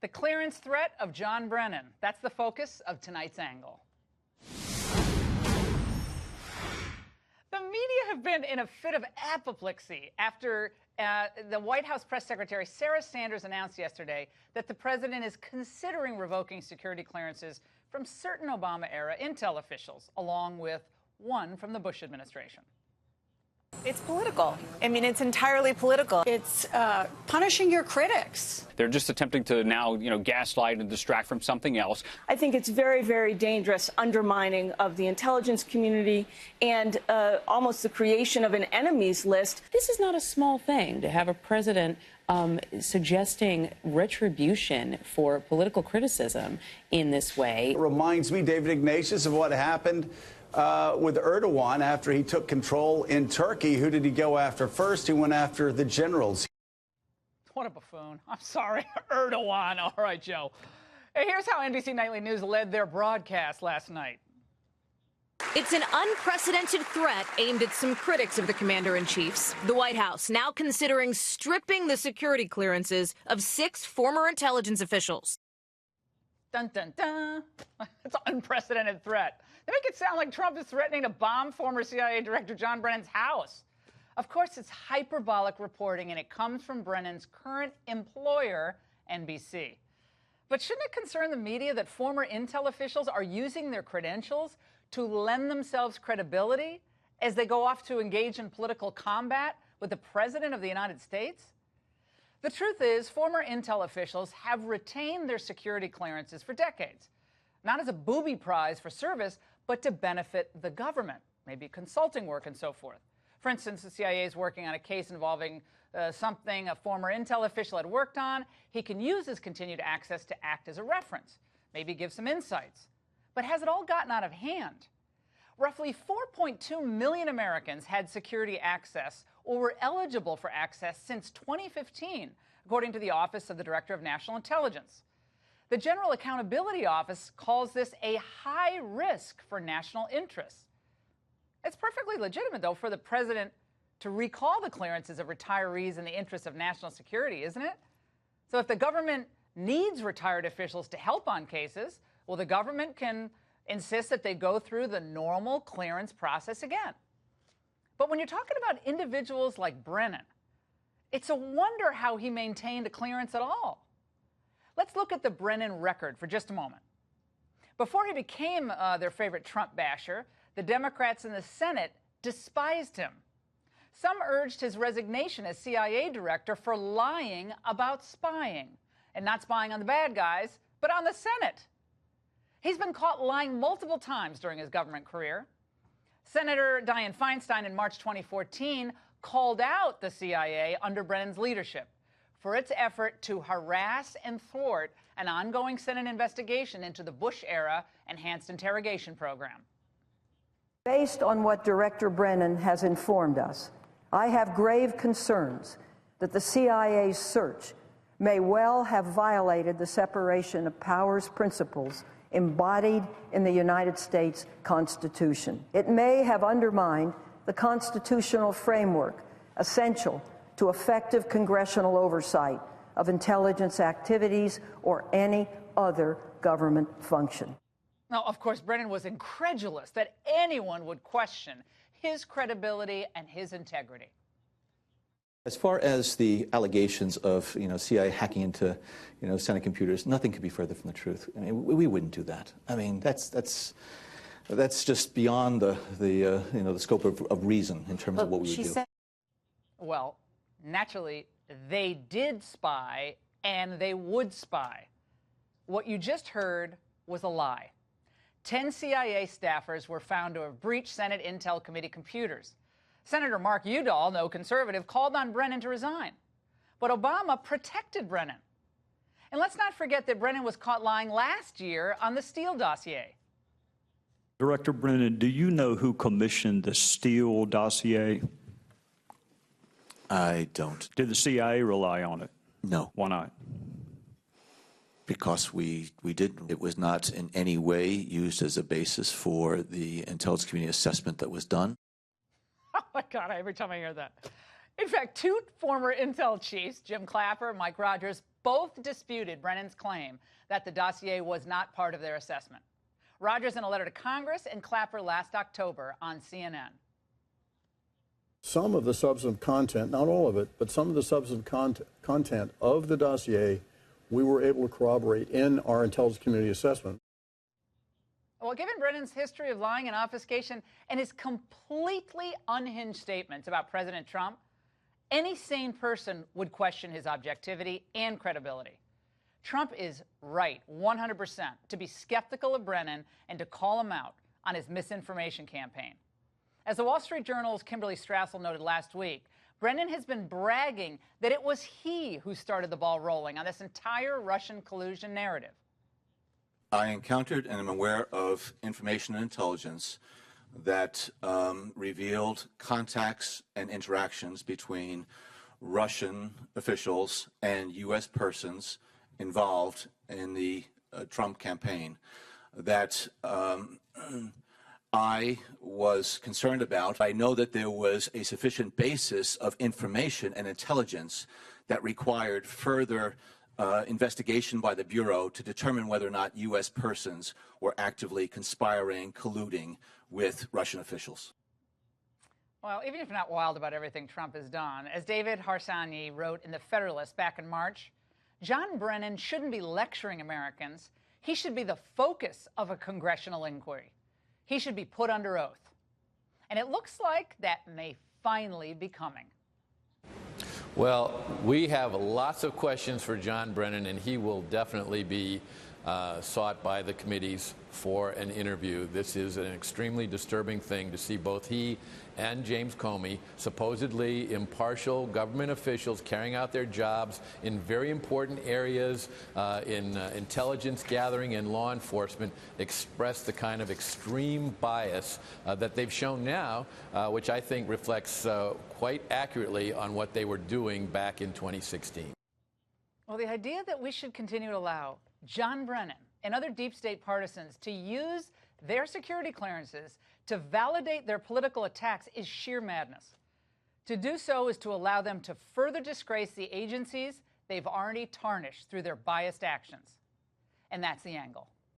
The clearance threat of John Brennan. That's the focus of tonight's angle. The media have been in a fit of apoplexy after the White House press secretary Sarah Sanders announced yesterday that the president is considering revoking security clearances from certain Obama-era intel officials, along with one from the Bush administration. It's political. I mean, it's entirely political. It's punishing your critics. They're just attempting to now, gaslight and distract from something else. I think it's very, very dangerous undermining of the intelligence community and almost the creation of an enemies list. This is not a small thing to have a president suggesting retribution for political criticism in this way. It reminds me, David Ignatius, of what happened with Erdogan after he took control in Turkey. Who did he go after first? He went after the generals. What a buffoon. I'm sorry, Erdogan. All right, Joe. Hey, here's how NBC Nightly News led their broadcast last night. It's an unprecedented threat aimed at some critics of the commander-in-chief's. The White House now considering stripping the security clearances of 6 former intelligence officials. Dun, dun, dun. It's an unprecedented threat. They make it sound like Trump is threatening to bomb former CIA Director John Brennan's house. Of course, it's hyperbolic reporting, and it comes from Brennan's current employer, NBC. But shouldn't it concern the media that former intel officials are using their credentials to lend themselves credibility as they go off to engage in political combat with the President of the United States? The truth is, former intel officials have retained their security clearances for decades, not as a booby prize for service, but to benefit the government, maybe consulting work and so forth. For instance, the CIA is working on a case involving something a former intel official had worked on. He can use his continued access to act as a reference, maybe give some insights. But has it all gotten out of hand? Roughly 4.2 million Americans had security access or were eligible for access since 2015, according to the Office of the Director of National Intelligence. The General Accountability Office calls this a high risk for national interests. It's perfectly legitimate, though, for the president to recall the clearances of retirees in the interest of national security, isn't it? So if the government needs retired officials to help on cases, well, the government can insist that they go through the normal clearance process again. But when you're talking about individuals like Brennan, it's a wonder how he maintained a clearance at all. Let's look at the Brennan record for just a moment. Before he became their favorite Trump basher, the Democrats in the Senate despised him. Some urged his resignation as CIA director for lying about spying, and not spying on the bad guys, but on the Senate. He's been caught lying multiple times during his government career. Senator Dianne Feinstein in March 2014 called out the CIA under Brennan's leadership for its effort to harass and thwart an ongoing Senate investigation into the Bush-era enhanced interrogation program. Based on what Director Brennan has informed us, I have grave concerns that the CIA's search may well have violated the separation of powers principles embodied in the United States Constitution. It may have undermined the constitutional framework essential to effective congressional oversight of intelligence activities or any other government function. Now, of course, Brennan was incredulous that anyone would question his credibility and his integrity. As far as the allegations of, CIA hacking into, Senate computers, nothing could be further from the truth. I mean, we wouldn't do that. I mean, that's just beyond the scope of reason in terms of what we would do. Well, naturally, they did spy, and they would spy. What you just heard was a lie. 10 CIA staffers were found to have breached Senate Intel Committee computers. Senator Mark Udall, no conservative, called on Brennan to resign. But Obama protected Brennan. And let's not forget that Brennan was caught lying last year on the Steele dossier. Director Brennan, do you know who commissioned the Steele dossier? I don't. Did the CIA rely on it? No. Why not? Because we didn't. It was not in any way used as a basis for the intelligence community assessment that was done. Oh, my God, every time I hear that. In fact, 2 former intel chiefs, Jim Clapper and Mike Rogers, both disputed Brennan's claim that the dossier was not part of their assessment. Rogers in a letter to Congress and Clapper last October on CNN. Some of the substantive content, not all of it, but some of the substantive content of the dossier, we were able to corroborate in our intelligence community assessment. Well, given Brennan's history of lying and obfuscation and his completely unhinged statements about President Trump, any sane person would question his objectivity and credibility. Trump is right 100% to be skeptical of Brennan and to call him out on his misinformation campaign. As the Wall Street Journal's Kimberly Strassel noted last week, Brennan has been bragging that it was he who started the ball rolling on this entire Russian collusion narrative. I encountered and am aware of information and intelligence that revealed contacts and interactions between Russian officials and U.S. persons involved in the Trump campaign that I was concerned about. I know that there was a sufficient basis of information and intelligence that required further investigation by the Bureau to determine whether or not U.S. persons were actively conspiring, colluding with Russian officials. Well, even if you're not wild about everything Trump has done, as David Harsanyi wrote in The Federalist back in March, John Brennan shouldn't be lecturing Americans. He should be the focus of a congressional inquiry. He should be put under oath. And it looks like that may finally be coming. Well, we have lots of questions for John Brennan, and he will definitely be sought by the committees for an interview. This is an extremely disturbing thing to see both he and James Comey, supposedly impartial government officials carrying out their jobs in very important areas in intelligence gathering and law enforcement, express the kind of extreme bias that they've shown now, which I think reflects quite accurately on what they were doing back in 2016. Well, the idea that we should continue to allow John Brennan and other deep state partisans to use their security clearances to validate their political attacks is sheer madness. To do so is to allow them to further disgrace the agencies they've already tarnished through their biased actions. And that's the angle.